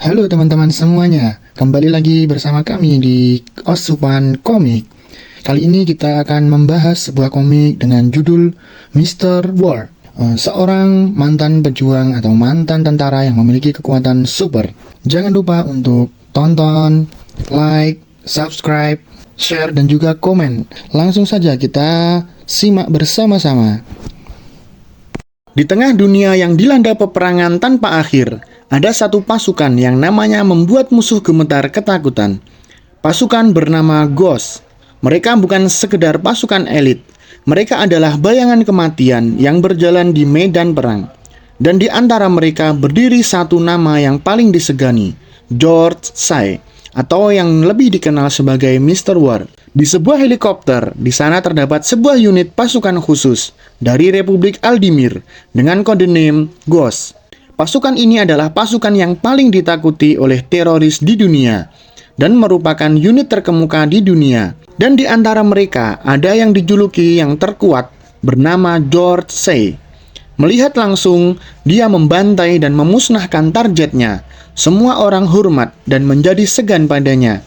Halo teman-teman semuanya, kembali lagi bersama kami di Osupan Komik. Kali ini kita akan membahas sebuah komik dengan judul Mr. War. Seorang mantan pejuang atau mantan tentara yang memiliki kekuatan super. Jangan lupa untuk tonton, like, subscribe, share, dan juga komen. Langsung saja kita simak bersama-sama. Di tengah dunia yang dilanda peperangan tanpa akhir, ada satu pasukan yang namanya membuat musuh gemetar ketakutan. Pasukan bernama Ghost. Mereka bukan sekedar pasukan elit. Mereka adalah bayangan kematian yang berjalan di medan perang. Dan di antara mereka berdiri satu nama yang paling disegani, George Say, atau yang lebih dikenal sebagai Mr. War. Di sebuah helikopter, di sana terdapat sebuah unit pasukan khusus dari Republik Aldimir dengan kode name Ghost. Pasukan ini adalah pasukan yang paling ditakuti oleh teroris di dunia dan merupakan unit terkemuka di dunia. Dan di antara mereka ada yang dijuluki yang terkuat bernama George Say. Melihat langsung, dia membantai dan memusnahkan targetnya. Semua orang hormat dan menjadi segan padanya.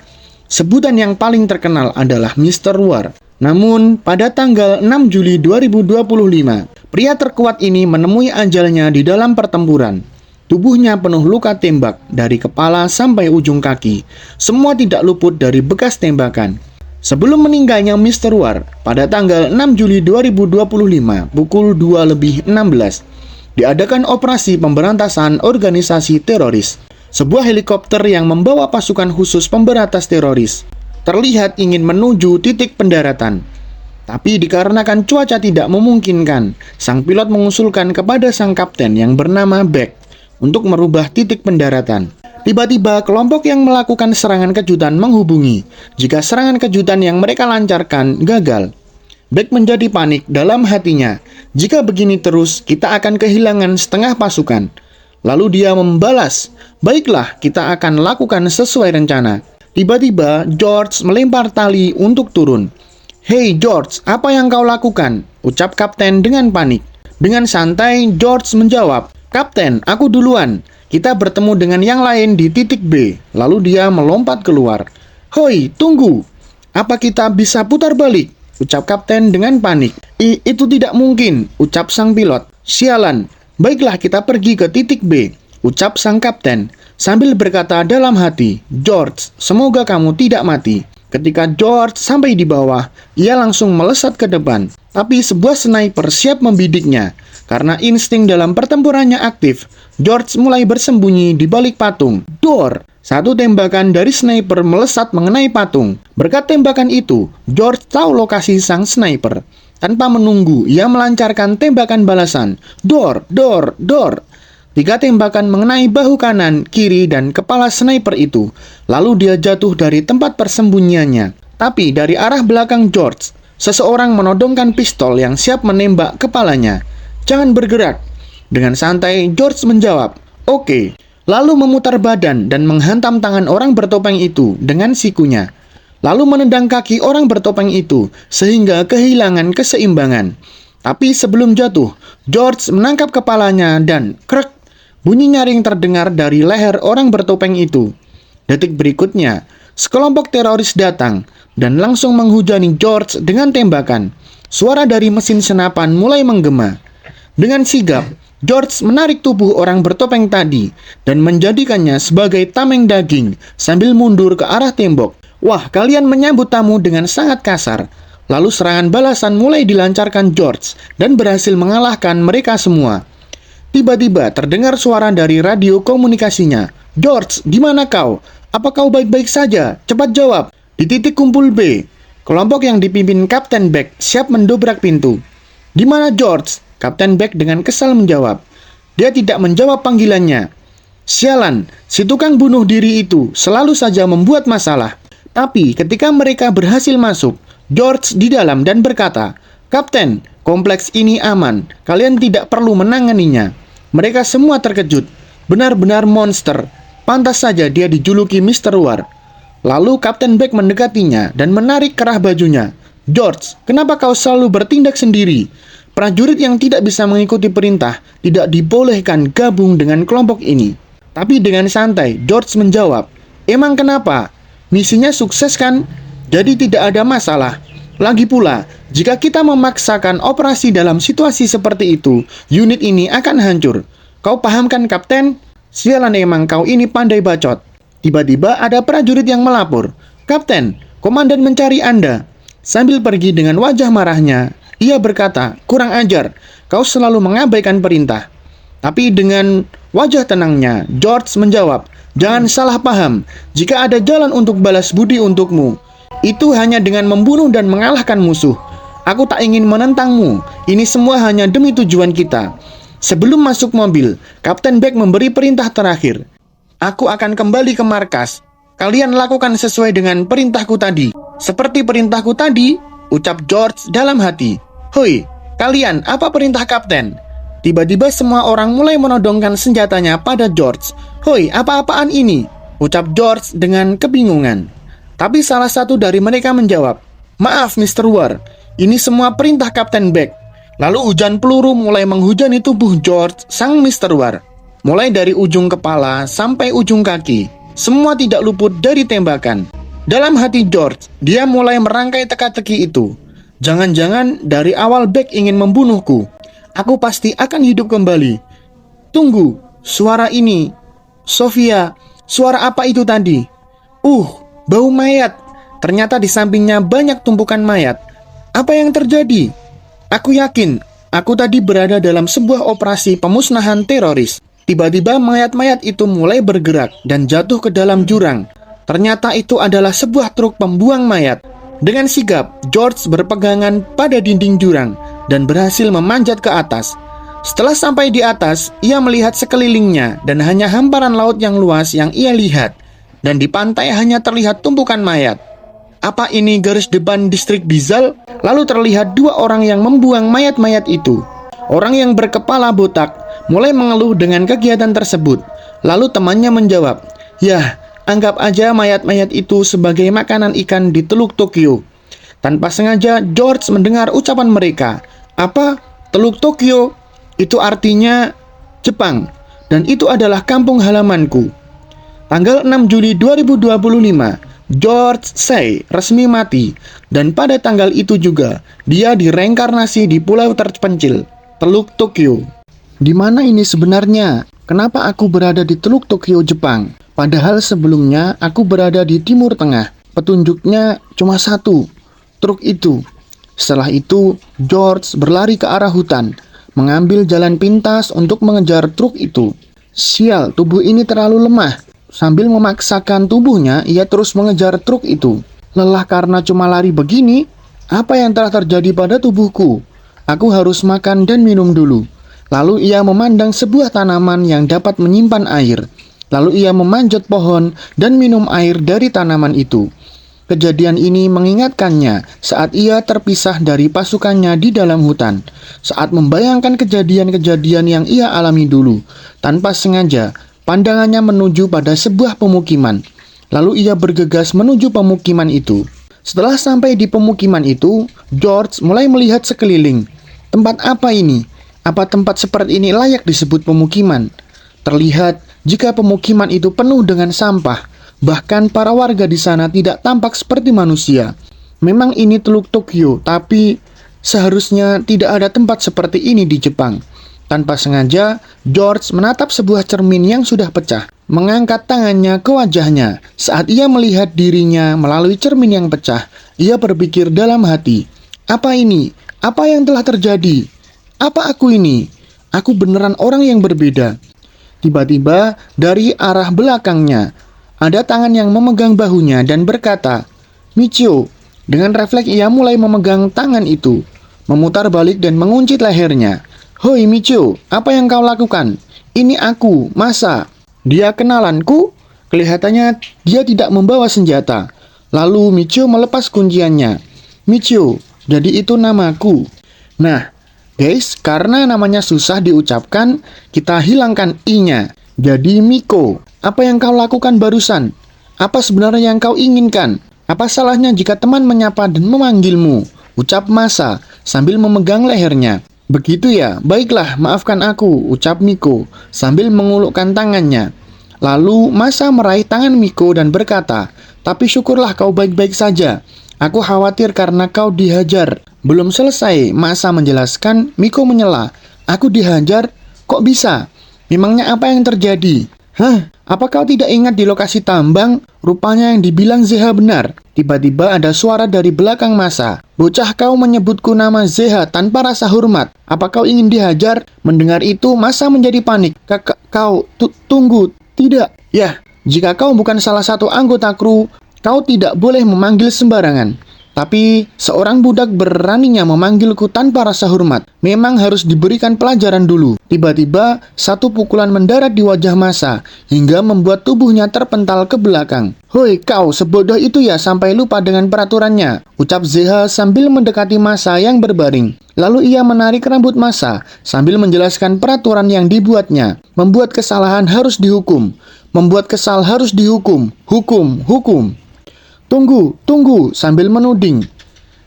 Sebutan yang paling terkenal adalah Mr. War. Namun, pada tanggal 6 Juli 2025, pria terkuat ini menemui ajalnya di dalam pertempuran. Tubuhnya penuh luka tembak dari kepala sampai ujung kaki. Semua tidak luput dari bekas tembakan. Sebelum meninggalnya Mr. War, pada tanggal 6 Juli 2025, pukul 2:16, diadakan operasi pemberantasan organisasi teroris. Sebuah helikopter yang membawa pasukan khusus pemberantas teroris terlihat ingin menuju titik pendaratan. Tapi dikarenakan cuaca tidak memungkinkan, sang pilot mengusulkan kepada sang kapten yang bernama Beck untuk merubah titik pendaratan. Tiba-tiba kelompok yang melakukan serangan kejutan menghubungi jika serangan kejutan yang mereka lancarkan gagal. Beck menjadi panik dalam hatinya. Jika begini terus, kita akan kehilangan setengah pasukan. Lalu dia membalas, "Baiklah, kita akan lakukan sesuai rencana." Tiba-tiba, George melempar tali untuk turun. "Hei George, apa yang kau lakukan?" ucap kapten dengan panik. Dengan santai, George menjawab, "Kapten, aku duluan. Kita bertemu dengan yang lain di titik B." Lalu dia melompat keluar. "Hoi, tunggu. Apa kita bisa putar balik?" ucap kapten dengan panik. Itu tidak mungkin," ucap sang pilot. "Sialan. Baiklah, kita pergi ke titik B," ucap sang kapten sambil berkata dalam hati, "George, semoga kamu tidak mati." Ketika George sampai di bawah, ia langsung melesat ke depan. Tapi sebuah sniper siap membidiknya. Karena insting dalam pertempurannya aktif, George mulai bersembunyi di balik patung. Dor! Satu tembakan dari sniper melesat mengenai patung. Berkat tembakan itu, George tahu lokasi sang sniper. Tanpa menunggu, ia melancarkan tembakan balasan. Dor, dor, dor. 3 tembakan mengenai bahu kanan, kiri, dan kepala sniper itu. Lalu dia jatuh dari tempat persembunyiannya. Tapi dari arah belakang George, seseorang menodongkan pistol yang siap menembak kepalanya. "Jangan bergerak." Dengan santai, George menjawab, "Oke." Lalu memutar badan dan menghantam tangan orang bertopeng itu dengan sikunya. Lalu menendang kaki orang bertopeng itu sehingga kehilangan keseimbangan. Tapi sebelum jatuh, George menangkap kepalanya dan krek, bunyi nyaring terdengar dari leher orang bertopeng itu. Detik berikutnya, sekelompok teroris datang dan langsung menghujani George dengan tembakan. Suara dari mesin senapan mulai menggema. Dengan sigap, George menarik tubuh orang bertopeng tadi dan menjadikannya sebagai tameng daging sambil mundur ke arah tembok. "Wah, kalian menyambut tamu dengan sangat kasar." Lalu serangan balasan mulai dilancarkan George dan berhasil mengalahkan mereka semua. Tiba-tiba terdengar suara dari radio komunikasinya. "George, di mana kau? Apa kau baik-baik saja? Cepat jawab." "Di titik kumpul B." Kelompok yang dipimpin Kapten Beck siap mendobrak pintu. "Di mana George?" Kapten Beck dengan kesal menjawab. Dia tidak menjawab panggilannya. Sialan, si tukang bunuh diri itu selalu saja membuat masalah. Tapi ketika mereka berhasil masuk, George di dalam dan berkata, "Kapten, kompleks ini aman. Kalian tidak perlu menanganinya." Mereka semua terkejut. Benar-benar monster. Pantas saja dia dijuluki Mr. War. Lalu Kapten Beck mendekatinya dan menarik kerah bajunya. "George, kenapa kau selalu bertindak sendiri? Prajurit yang tidak bisa mengikuti perintah tidak dibolehkan gabung dengan kelompok ini." Tapi dengan santai, George menjawab, "Emang kenapa? Misinya sukses kan? Jadi tidak ada masalah. Lagi pula, jika kita memaksakan operasi dalam situasi seperti itu, unit ini akan hancur. Kau paham kan, Kapten? Sialan emang kau ini pandai bacot." Tiba-tiba ada prajurit yang melapor, "Kapten, komandan mencari Anda." Sambil pergi dengan wajah marahnya, ia berkata, "Kurang ajar, kau selalu mengabaikan perintah." Tapi dengan wajah tenangnya, George menjawab, "Jangan salah paham, jika ada jalan untuk balas budi untukmu, itu hanya dengan membunuh dan mengalahkan musuh. Aku tak ingin menentangmu, ini semua hanya demi tujuan kita." Sebelum masuk mobil, Kapten Beck memberi perintah terakhir, "Aku akan kembali ke markas. Kalian lakukan sesuai dengan perintahku tadi." "Seperti perintahku tadi," ucap George dalam hati. "Hoi, kalian, apa perintah Kapten?" Tiba-tiba semua orang mulai menodongkan senjatanya pada George. "Hoi, apa-apaan ini?" ucap George dengan kebingungan. Tapi salah satu dari mereka menjawab, "Maaf Mr. War, ini semua perintah Kapten Beck." Lalu hujan peluru mulai menghujani tubuh George sang Mr. War. Mulai dari ujung kepala sampai ujung kaki, semua tidak luput dari tembakan. Dalam hati George, dia mulai merangkai teka-teki itu. Jangan-jangan dari awal Beck ingin membunuhku. Aku pasti akan hidup kembali. Tunggu, suara ini. Sofia, suara apa itu tadi? Bau mayat. Ternyata di sampingnya banyak tumpukan mayat. Apa yang terjadi? Aku yakin, aku tadi berada dalam sebuah operasi pemusnahan teroris. Tiba-tiba mayat-mayat itu mulai bergerak dan jatuh ke dalam jurang. Ternyata itu adalah sebuah truk pembuang mayat. Dengan sigap, George berpegangan pada dinding jurang dan berhasil memanjat ke atas. Setelah sampai di atas, ia melihat sekelilingnya dan hanya hamparan laut yang luas yang ia lihat. Dan di pantai hanya terlihat tumpukan mayat. Apa ini garis depan distrik Bizal? Lalu terlihat dua orang yang membuang mayat-mayat itu. Orang yang berkepala botak mulai mengeluh dengan kegiatan tersebut. Lalu temannya menjawab, "Yah, anggap aja mayat-mayat itu sebagai makanan ikan di Teluk Tokyo." Tanpa sengaja, George mendengar ucapan mereka. "Apa? Teluk Tokyo? Itu artinya Jepang. Dan itu adalah kampung halamanku." Tanggal 6 Juli 2025, George Say resmi mati. Dan pada tanggal itu juga, dia direinkarnasi di pulau terpencil, Teluk Tokyo. Di mana ini sebenarnya? Kenapa aku berada di Teluk Tokyo, Jepang? Padahal sebelumnya aku berada di Timur Tengah. Petunjuknya cuma satu, truk itu. Setelah itu, George berlari ke arah hutan, mengambil jalan pintas untuk mengejar truk itu. Sial, tubuh ini terlalu lemah. Sambil memaksakan tubuhnya, ia terus mengejar truk itu. Lelah karena cuma lari begini. Apa yang telah terjadi pada tubuhku? Aku harus makan dan minum dulu. Lalu ia memandang sebuah tanaman yang dapat menyimpan air. Lalu ia memanjat pohon dan minum air dari tanaman itu. Kejadian ini mengingatkannya saat ia terpisah dari pasukannya di dalam hutan. Saat membayangkan kejadian-kejadian yang ia alami dulu, tanpa sengaja, pandangannya menuju pada sebuah pemukiman. Lalu ia bergegas menuju pemukiman itu. Setelah sampai di pemukiman itu, George mulai melihat sekeliling. Tempat apa ini? Apa tempat seperti ini layak disebut pemukiman? Terlihat jika pemukiman itu penuh dengan sampah. Bahkan para warga di sana tidak tampak seperti manusia. Memang ini Teluk Tokyo, tapi seharusnya tidak ada tempat seperti ini di Jepang. Tanpa sengaja, George menatap sebuah cermin yang sudah pecah. Mengangkat tangannya ke wajahnya. Saat ia melihat dirinya melalui cermin yang pecah, ia berpikir dalam hati, "Apa ini? Apa yang telah terjadi? Apa aku ini? Aku beneran orang yang berbeda." Tiba-tiba, dari arah belakangnya, ada tangan yang memegang bahunya dan berkata, "Michio." Dengan refleks ia mulai memegang tangan itu, memutar balik dan mengunci lehernya. "Hoi Michio, apa yang kau lakukan? Ini aku, Masa." Dia kenalanku? Kelihatannya dia tidak membawa senjata. Lalu Michio melepas kunciannya. "Michio, jadi itu namaku." Nah, guys, karena namanya susah diucapkan, kita hilangkan i-nya. Jadi Miko. Apa yang kau lakukan barusan? Apa sebenarnya yang kau inginkan? Apa salahnya jika teman menyapa dan memanggilmu? Ucap Masa sambil memegang lehernya. "Begitu ya, baiklah, maafkan aku," ucap Miko sambil mengulurkan tangannya. Lalu Masa meraih tangan Miko dan berkata, "Tapi syukurlah kau baik-baik saja. Aku khawatir karena kau dihajar." Belum selesai Masa menjelaskan, Miko menyela, "Aku dihajar? Kok bisa? Memangnya apa yang terjadi?" "Hah? Apa kau tidak ingat di lokasi tambang? Rupanya yang dibilang Zeha benar." Tiba-tiba ada suara dari belakang Masa. "Bocah, kau menyebutku nama Zeha tanpa rasa hormat. Apa kau ingin dihajar?" Mendengar itu Masa menjadi panik. Tunggu. Tidak. Ya, jika kau bukan salah satu anggota kru, kau tidak boleh memanggil sembarangan. Tapi seorang budak beraninya memanggilku tanpa rasa hormat. Memang harus diberikan pelajaran dulu." Tiba-tiba satu pukulan mendarat di wajah Masa hingga membuat tubuhnya terpental ke belakang. "Hoi, kau sebodoh itu ya sampai lupa dengan peraturannya," ucap Zeha sambil mendekati Masa yang berbaring. Lalu ia menarik rambut Masa sambil menjelaskan peraturan yang dibuatnya. Membuat kesalahan harus dihukum. Membuat kesal harus dihukum. Hukum. Tunggu, sambil menuding.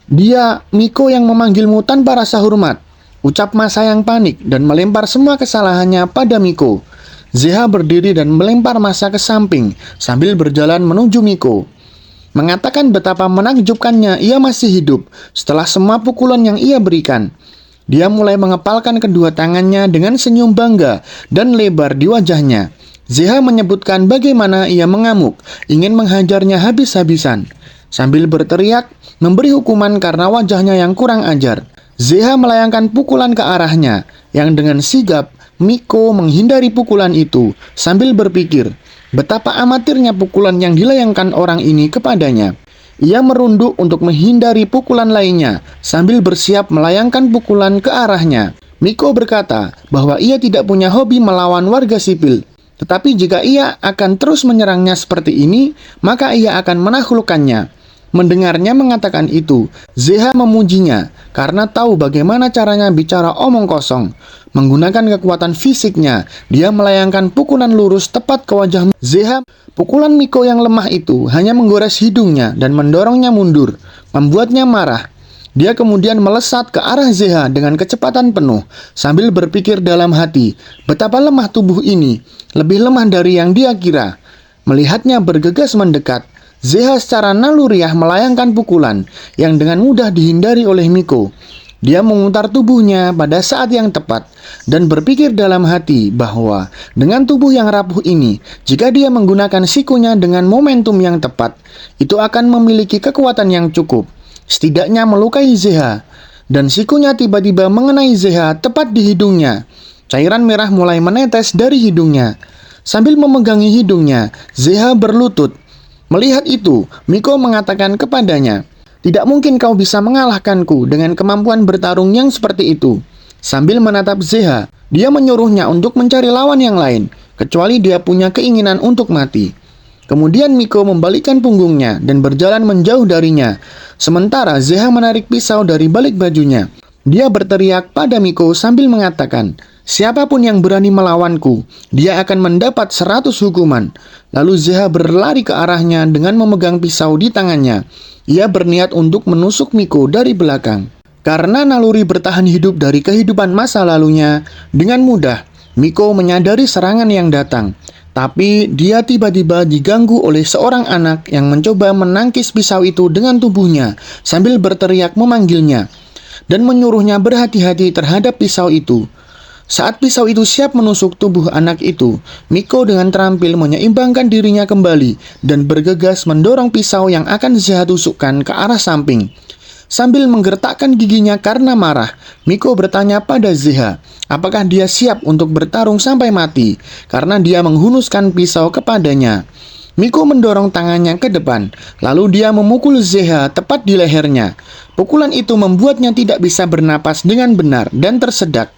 "Dia, Miko yang memanggilmu tanpa rasa hormat," ucap Masa yang panik dan melempar semua kesalahannya pada Miko. Zeha berdiri dan melempar Masa ke samping sambil berjalan menuju Miko. Mengatakan betapa menakjubkannya ia masih hidup setelah semua pukulan yang ia berikan. Dia mulai mengepalkan kedua tangannya dengan senyum bangga dan lebar di wajahnya. Zeha menyebutkan bagaimana ia mengamuk, ingin menghajarnya habis-habisan. Sambil berteriak, memberi hukuman karena wajahnya yang kurang ajar. Zeha melayangkan pukulan ke arahnya, yang dengan sigap, Miko menghindari pukulan itu, sambil berpikir, betapa amatirnya pukulan yang dilayangkan orang ini kepadanya. Ia merunduk untuk menghindari pukulan lainnya, sambil bersiap melayangkan pukulan ke arahnya. Miko berkata bahwa ia tidak punya hobi melawan warga sipil. Tetapi jika ia akan terus menyerangnya seperti ini, maka ia akan menaklukkannya. Mendengarnya mengatakan itu, Zeha memujinya karena tahu bagaimana caranya bicara omong kosong. Menggunakan kekuatan fisiknya, dia melayangkan pukulan lurus tepat ke wajah Zeha. Pukulan Miko yang lemah itu hanya menggores hidungnya dan mendorongnya mundur, membuatnya marah. Dia kemudian melesat ke arah Zeha dengan kecepatan penuh, sambil berpikir dalam hati, betapa lemah tubuh ini, lebih lemah dari yang dia kira. Melihatnya bergegas mendekat, Zeha secara naluriah melayangkan pukulan yang dengan mudah dihindari oleh Miko. Dia memutar tubuhnya pada saat yang tepat dan berpikir dalam hati bahwa dengan tubuh yang rapuh ini, jika dia menggunakan sikunya dengan momentum yang tepat, itu akan memiliki kekuatan yang cukup. Setidaknya melukai Zeha, dan sikunya tiba-tiba mengenai Zeha tepat di hidungnya. Cairan merah mulai menetes dari hidungnya. Sambil memegangi hidungnya, Zeha berlutut. Melihat itu, Miko mengatakan kepadanya, "Tidak mungkin kau bisa mengalahkanku dengan kemampuan bertarung yang seperti itu." Sambil menatap Zeha, dia menyuruhnya untuk mencari lawan yang lain, kecuali dia punya keinginan untuk mati. Kemudian Miko membalikkan punggungnya dan berjalan menjauh darinya. Sementara Zeha menarik pisau dari balik bajunya. Dia berteriak pada Miko sambil mengatakan, "Siapapun yang berani melawanku, dia akan mendapat 100 hukuman." Lalu Zeha berlari ke arahnya dengan memegang pisau di tangannya. Ia berniat untuk menusuk Miko dari belakang. Karena naluri bertahan hidup dari kehidupan masa lalunya, dengan mudah Miko menyadari serangan yang datang. Tapi dia tiba-tiba diganggu oleh seorang anak yang mencoba menangkis pisau itu dengan tubuhnya sambil berteriak memanggilnya dan menyuruhnya berhati-hati terhadap pisau itu. Saat pisau itu siap menusuk tubuh anak itu, Miko dengan terampil menyeimbangkan dirinya kembali dan bergegas mendorong pisau yang akan Zeha tusukkan ke arah samping. Sambil menggertakkan giginya karena marah, Miko bertanya pada Zeha, apakah dia siap untuk bertarung sampai mati, karena dia menghunuskan pisau kepadanya. Miko mendorong tangannya ke depan, lalu dia memukul Zeha tepat di lehernya. Pukulan itu membuatnya tidak bisa bernapas dengan benar dan tersedak.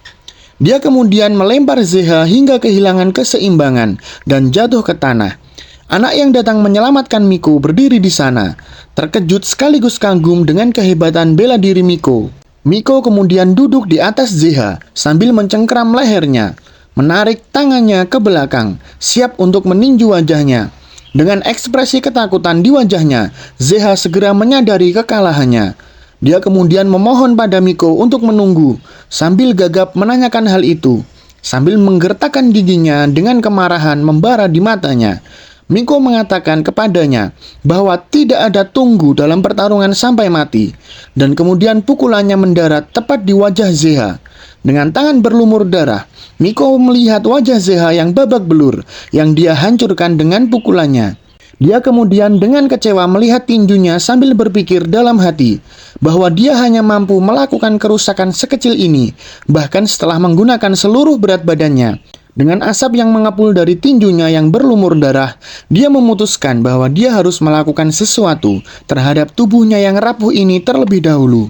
Dia kemudian melempar Zeha hingga kehilangan keseimbangan dan jatuh ke tanah. Anak yang datang menyelamatkan Miko berdiri di sana, terkejut sekaligus kagum dengan kehebatan bela diri Miko. Miko kemudian duduk di atas Zeha sambil mencengkeram lehernya, menarik tangannya ke belakang, siap untuk meninju wajahnya. Dengan ekspresi ketakutan di wajahnya, Zeha segera menyadari kekalahannya. Dia kemudian memohon pada Miko untuk menunggu, sambil gagap menanyakan hal itu. sambil menggertakkan giginya dengan kemarahan membara di matanya. Miko mengatakan kepadanya bahwa tidak ada tunggu dalam pertarungan sampai mati, dan kemudian pukulannya mendarat tepat di wajah Zeha. Dengan tangan berlumur darah, Miko melihat wajah Zeha yang babak belur yang dia hancurkan dengan pukulannya. Dia kemudian dengan kecewa melihat tinjunya sambil berpikir dalam hati bahwa dia hanya mampu melakukan kerusakan sekecil ini, bahkan setelah menggunakan seluruh berat badannya. Dengan asap yang mengepul dari tinjunya yang berlumur darah, dia memutuskan bahwa dia harus melakukan sesuatu terhadap tubuhnya yang rapuh ini terlebih dahulu.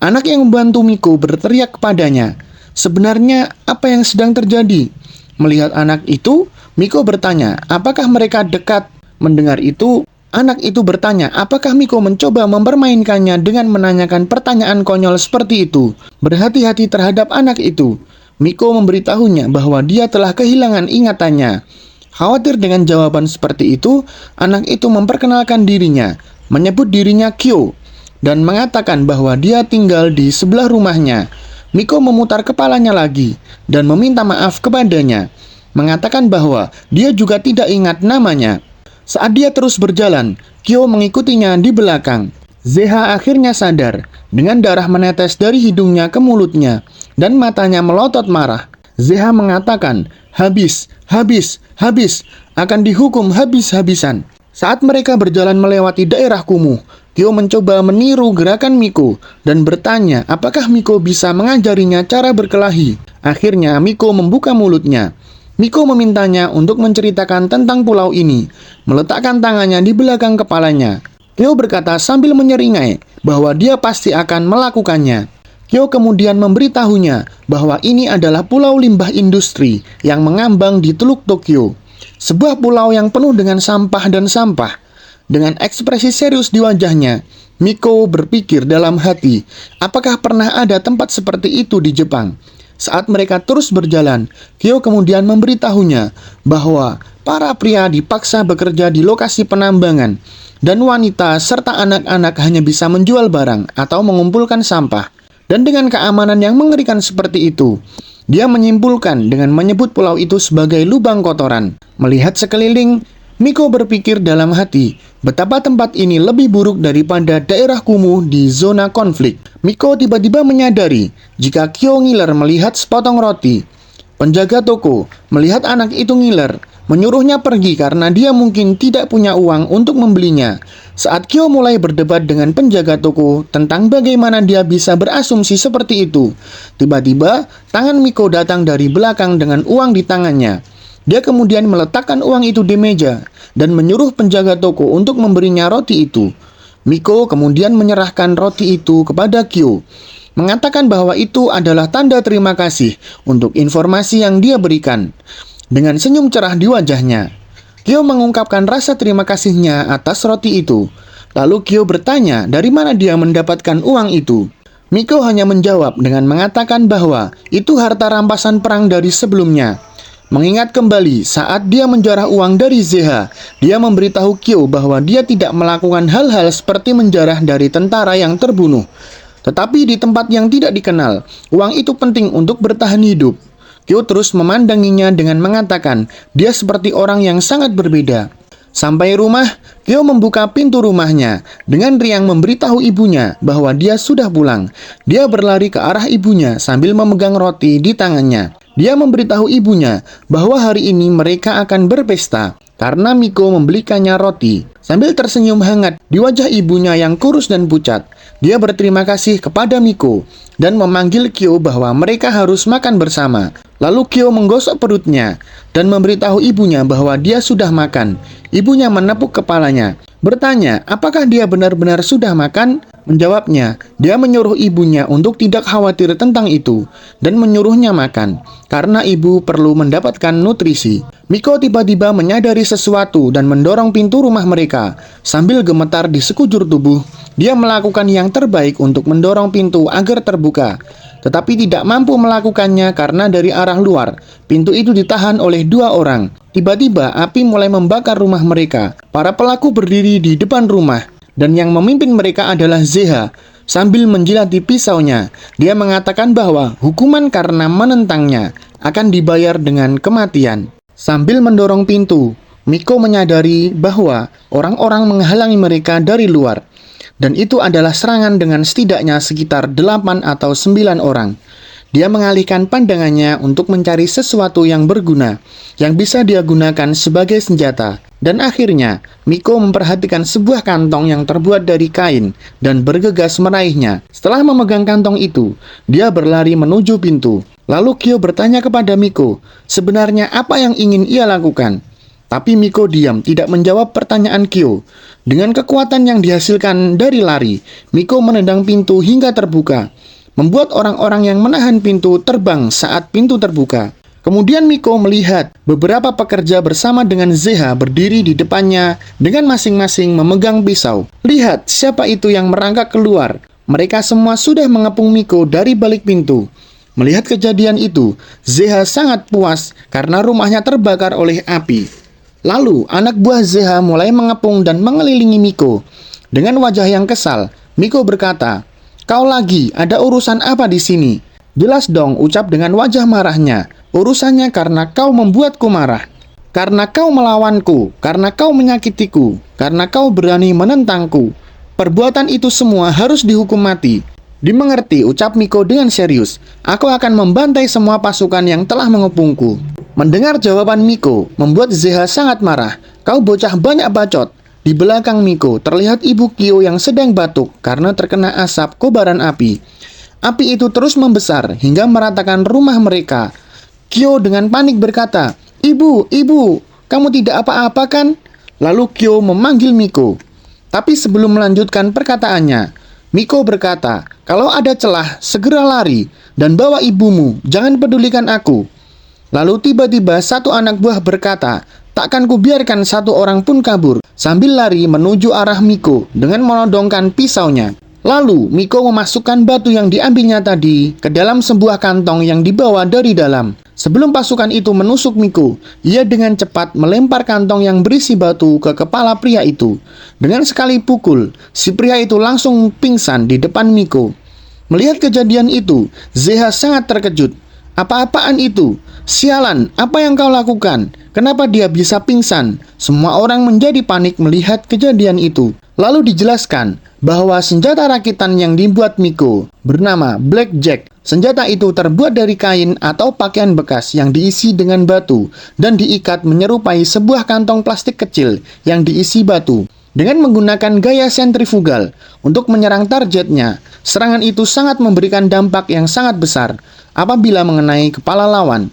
Anak yang membantu Miko berteriak kepadanya, "Sebenarnya apa yang sedang terjadi?" Melihat anak itu, Miko bertanya, apakah mereka dekat? Mendengar itu, anak itu bertanya, apakah Miko mencoba mempermainkannya dengan menanyakan pertanyaan konyol seperti itu. Berhati-hati terhadap anak itu. Miko memberitahunya bahwa dia telah kehilangan ingatannya. Khawatir dengan jawaban seperti itu, anak itu memperkenalkan dirinya, menyebut dirinya Kyo, dan mengatakan bahwa dia tinggal di sebelah rumahnya. Miko memutar kepalanya lagi dan meminta maaf kepadanya, mengatakan bahwa dia juga tidak ingat namanya. Saat dia terus berjalan, Kyo mengikutinya di belakang. Zeha akhirnya sadar, dengan darah menetes dari hidungnya ke mulutnya, dan matanya melotot marah. Zeha mengatakan, habis, akan dihukum habis-habisan. Saat mereka berjalan melewati daerah kumuh, Kyo mencoba meniru gerakan Miko, dan bertanya apakah Miko bisa mengajarinya cara berkelahi. Akhirnya Miko membuka mulutnya. Miko memintanya untuk menceritakan tentang pulau ini, meletakkan tangannya di belakang kepalanya. Kyo berkata sambil menyeringai bahwa dia pasti akan melakukannya. Kyo kemudian memberitahunya bahwa ini adalah pulau limbah industri yang mengambang di Teluk Tokyo. Sebuah pulau yang penuh dengan sampah dan sampah. Dengan ekspresi serius di wajahnya, Miko berpikir dalam hati, apakah pernah ada tempat seperti itu di Jepang? Saat mereka terus berjalan, Kyo kemudian memberitahunya bahwa para pria dipaksa bekerja di lokasi penambangan, dan wanita serta anak-anak hanya bisa menjual barang atau mengumpulkan sampah. Dan dengan keamanan yang mengerikan seperti itu, dia menyimpulkan dengan menyebut pulau itu sebagai lubang kotoran. Melihat sekeliling, Miko berpikir dalam hati, betapa tempat ini lebih buruk daripada daerah kumuh di zona konflik. Miko tiba-tiba menyadari jika Kyo ngiler melihat sepotong roti. Penjaga toko melihat anak itu ngiler, menyuruhnya pergi karena dia mungkin tidak punya uang untuk membelinya. Saat Kyo mulai berdebat dengan penjaga toko tentang bagaimana dia bisa berasumsi seperti itu, tiba-tiba tangan Miko datang dari belakang dengan uang di tangannya. Dia kemudian meletakkan uang itu di meja dan menyuruh penjaga toko untuk memberinya roti itu. Miko kemudian menyerahkan roti itu kepada Kyo, mengatakan bahwa itu adalah tanda terima kasih untuk informasi yang dia berikan. Dengan senyum cerah di wajahnya, Kyo mengungkapkan rasa terima kasihnya atas roti itu. Lalu Kyo bertanya dari mana dia mendapatkan uang itu. Miko hanya menjawab dengan mengatakan bahwa itu harta rampasan perang dari sebelumnya. Mengingat kembali saat dia menjarah uang dari Zeha, dia memberitahu Kyo bahwa dia tidak melakukan hal-hal seperti menjarah dari tentara yang terbunuh. Tetapi di tempat yang tidak dikenal, uang itu penting untuk bertahan hidup. Kyo terus memandanginya dengan mengatakan dia seperti orang yang sangat berbeda. Sampai rumah, Kyo membuka pintu rumahnya dengan riang memberitahu ibunya bahwa dia sudah pulang. Dia berlari ke arah ibunya sambil memegang roti di tangannya. Dia memberitahu ibunya bahwa hari ini mereka akan berpesta karena Miko membelikannya roti. Sambil tersenyum hangat di wajah ibunya yang kurus dan pucat, dia berterima kasih kepada Miko dan memanggil Kyo bahwa mereka harus makan bersama. Lalu Kyo menggosok perutnya dan memberitahu ibunya bahwa dia sudah makan. Ibunya menepuk kepalanya, bertanya apakah dia benar-benar sudah makan. Menjawabnya, dia menyuruh ibunya untuk tidak khawatir tentang itu dan menyuruhnya makan karena ibu perlu mendapatkan nutrisi. Miko tiba-tiba menyadari sesuatu dan mendorong pintu rumah mereka. Sambil gemetar di sekujur tubuh, dia melakukan yang terbaik untuk mendorong pintu agar terbuka, tetapi tidak mampu melakukannya karena dari arah luar, pintu itu ditahan oleh dua orang. Tiba-tiba api mulai membakar rumah mereka. Para pelaku berdiri di depan rumah, dan yang memimpin mereka adalah Zeha. Sambil menjilati pisaunya, dia mengatakan bahwa hukuman karena menentangnya akan dibayar dengan kematian. Sambil mendorong pintu, Miko menyadari bahwa orang-orang menghalangi mereka dari luar. Dan itu adalah serangan dengan setidaknya sekitar 8 atau 9 orang. Dia mengalihkan pandangannya untuk mencari sesuatu yang berguna, yang bisa dia gunakan sebagai senjata. Dan akhirnya, Miko memperhatikan sebuah kantong yang terbuat dari kain dan bergegas meraihnya. Setelah memegang kantong itu, dia berlari menuju pintu. Lalu Kyo bertanya kepada Miko, sebenarnya apa yang ingin ia lakukan? Tapi Miko diam, tidak menjawab pertanyaan Kyo. Dengan kekuatan yang dihasilkan dari lari, Miko menendang pintu hingga terbuka, membuat orang-orang yang menahan pintu terbang saat pintu terbuka. Kemudian Miko melihat beberapa pekerja bersama dengan Zeha berdiri di depannya dengan masing-masing memegang pisau. Lihat siapa itu yang merangkak keluar. Mereka semua sudah mengepung Miko dari balik pintu. Melihat kejadian itu, Zeha sangat puas karena rumahnya terbakar oleh api. Lalu, anak buah Zeha mulai mengepung dan mengelilingi Miko. Dengan wajah yang kesal, Miko berkata, "Kau lagi, ada urusan apa di sini?" "Jelas dong," ucap dengan wajah marahnya. "Urusannya karena kau membuatku marah. Karena kau melawanku, karena kau menyakitiku, karena kau berani menentangku. Perbuatan itu semua harus dihukum mati." "Dimengerti," ucap Miko dengan serius. "Aku akan membantai semua pasukan yang telah mengepungku." Mendengar jawaban Miko, membuat Zeha sangat marah. "Kau bocah banyak bacot." Di belakang Miko, terlihat ibu Kyo yang sedang batuk karena terkena asap kobaran api. Api itu terus membesar hingga meratakan rumah mereka. Kyo dengan panik berkata, "Ibu, ibu, kamu tidak apa-apa kan?" Lalu Kyo memanggil Miko. Tapi sebelum melanjutkan perkataannya, Miko berkata, "Kalau ada celah, segera lari dan bawa ibumu, jangan pedulikan aku." Lalu tiba-tiba satu anak buah berkata, "Takkan kubiarkan satu orang pun kabur," sambil lari menuju arah Miko dengan menodongkan pisaunya. Lalu Miko memasukkan batu yang diambilnya tadi ke dalam sebuah kantong yang dibawa dari dalam. Sebelum pasukan itu menusuk Miko, ia dengan cepat melempar kantong yang berisi batu ke kepala pria itu. Dengan sekali pukul, si pria itu langsung pingsan di depan Miko. Melihat kejadian itu, Zeha sangat terkejut. "Apa-apaan itu? Sialan, apa yang kau lakukan? Kenapa dia bisa pingsan?" Semua orang menjadi panik melihat kejadian itu. Lalu dijelaskan bahwa senjata rakitan yang dibuat Miko bernama Blackjack. Senjata itu terbuat dari kain atau pakaian bekas yang diisi dengan batu dan diikat menyerupai sebuah kantong plastik kecil yang diisi batu. Dengan menggunakan gaya sentrifugal untuk menyerang targetnya, serangan itu sangat memberikan dampak yang sangat besar apabila mengenai kepala lawan.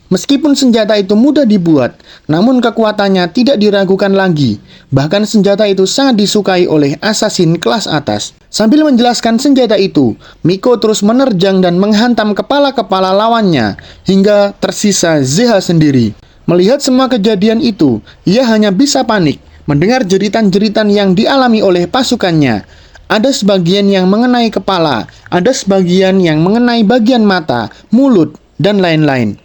Meskipun senjata itu mudah dibuat, namun kekuatannya tidak diragukan lagi. Bahkan senjata itu sangat disukai oleh assassin kelas atas. Sambil menjelaskan senjata itu, Miko terus menerjang dan menghantam kepala-kepala lawannya hingga tersisa Zeha sendiri. Melihat semua kejadian itu, ia hanya bisa panik mendengar jeritan-jeritan yang dialami oleh pasukannya. Ada sebagian yang mengenai kepala, ada sebagian yang mengenai bagian mata, mulut, dan lain-lain.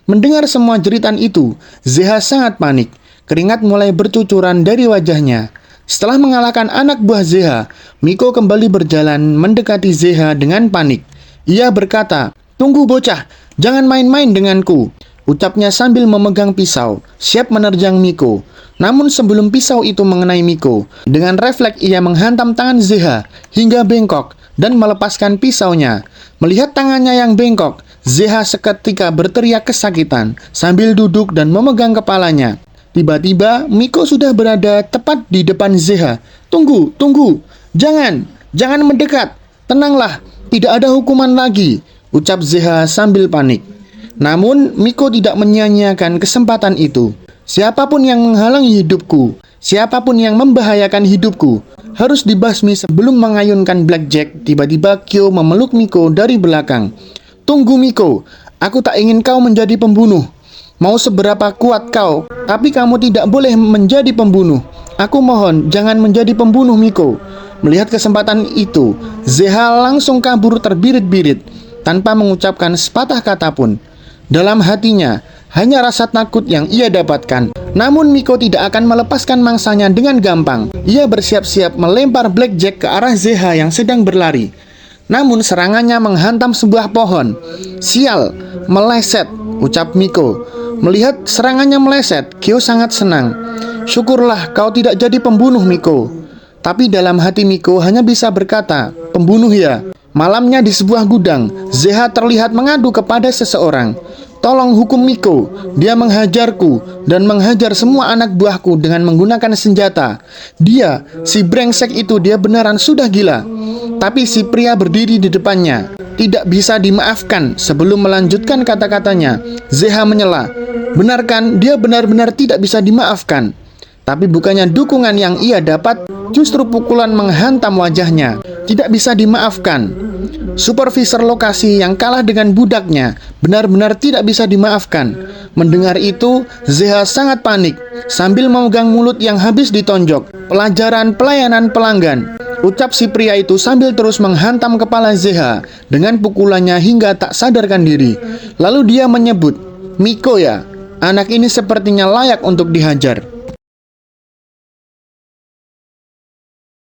Mendengar semua jeritan itu, Zeha sangat panik. Keringat mulai bercucuran dari wajahnya. Setelah mengalahkan anak buah Zeha, Miko kembali berjalan mendekati Zeha dengan panik. Ia berkata, "Tunggu bocah, jangan main-main denganku," ucapnya sambil memegang pisau, siap menerjang Miko. Namun sebelum pisau itu mengenai Miko, dengan refleks ia menghantam tangan Zeha hingga bengkok dan melepaskan pisaunya. Melihat tangannya yang bengkok, Zeha seketika berteriak kesakitan sambil duduk dan memegang kepalanya. Tiba-tiba Miko sudah berada tepat di depan Zeha. "Tunggu, tunggu, jangan mendekat. Tenanglah, tidak ada hukuman lagi," ucap Zeha sambil panik. Namun Miko tidak menyia-nyiakan kesempatan itu. "Siapapun yang menghalangi hidupku, siapapun yang membahayakan hidupku, harus dibasmi sebelum mengayunkan Blackjack." Tiba-tiba Kyo memeluk Miko dari belakang. "Tunggu Miko, aku tak ingin kau menjadi pembunuh. Mau seberapa kuat kau, tapi kamu tidak boleh menjadi pembunuh. Aku mohon, jangan menjadi pembunuh Miko." Melihat kesempatan itu, Zeha langsung kabur terbirit-birit tanpa mengucapkan sepatah kata pun. Dalam hatinya, hanya rasa takut yang ia dapatkan. Namun Miko tidak akan melepaskan mangsanya dengan gampang. Ia bersiap-siap melempar Blackjack ke arah Zeha yang sedang berlari. Namun serangannya menghantam sebuah pohon. "Sial, meleset," ucap Miko. Melihat serangannya meleset, Kyo sangat senang. "Syukurlah kau tidak jadi pembunuh, Miko." Tapi dalam hati Miko hanya bisa berkata, "Pembunuh ya." Malamnya di sebuah gudang, Zeha terlihat mengadu kepada seseorang. "Tolong hukum Miko, dia menghajarku dan menghajar semua anak buahku dengan menggunakan senjata. Dia, si brengsek itu, dia beneran sudah gila." Tapi si pria berdiri di depannya. "Tidak bisa dimaafkan." Sebelum melanjutkan kata-katanya, Zeha menyela, "Benarkan dia benar-benar tidak bisa dimaafkan?" Tapi bukannya dukungan yang ia dapat, justru pukulan menghantam wajahnya. Tidak bisa dimaafkan. Supervisor lokasi yang kalah dengan budaknya benar-benar tidak bisa dimaafkan. Mendengar itu, Zeha sangat panik sambil memegang mulut yang habis ditonjok. "Pelajaran pelayanan pelanggan," ucap si pria itu sambil terus menghantam kepala Zeha dengan pukulannya hingga tak sadarkan diri. Lalu dia menyebut, "Miko ya, anak ini sepertinya layak untuk dihajar."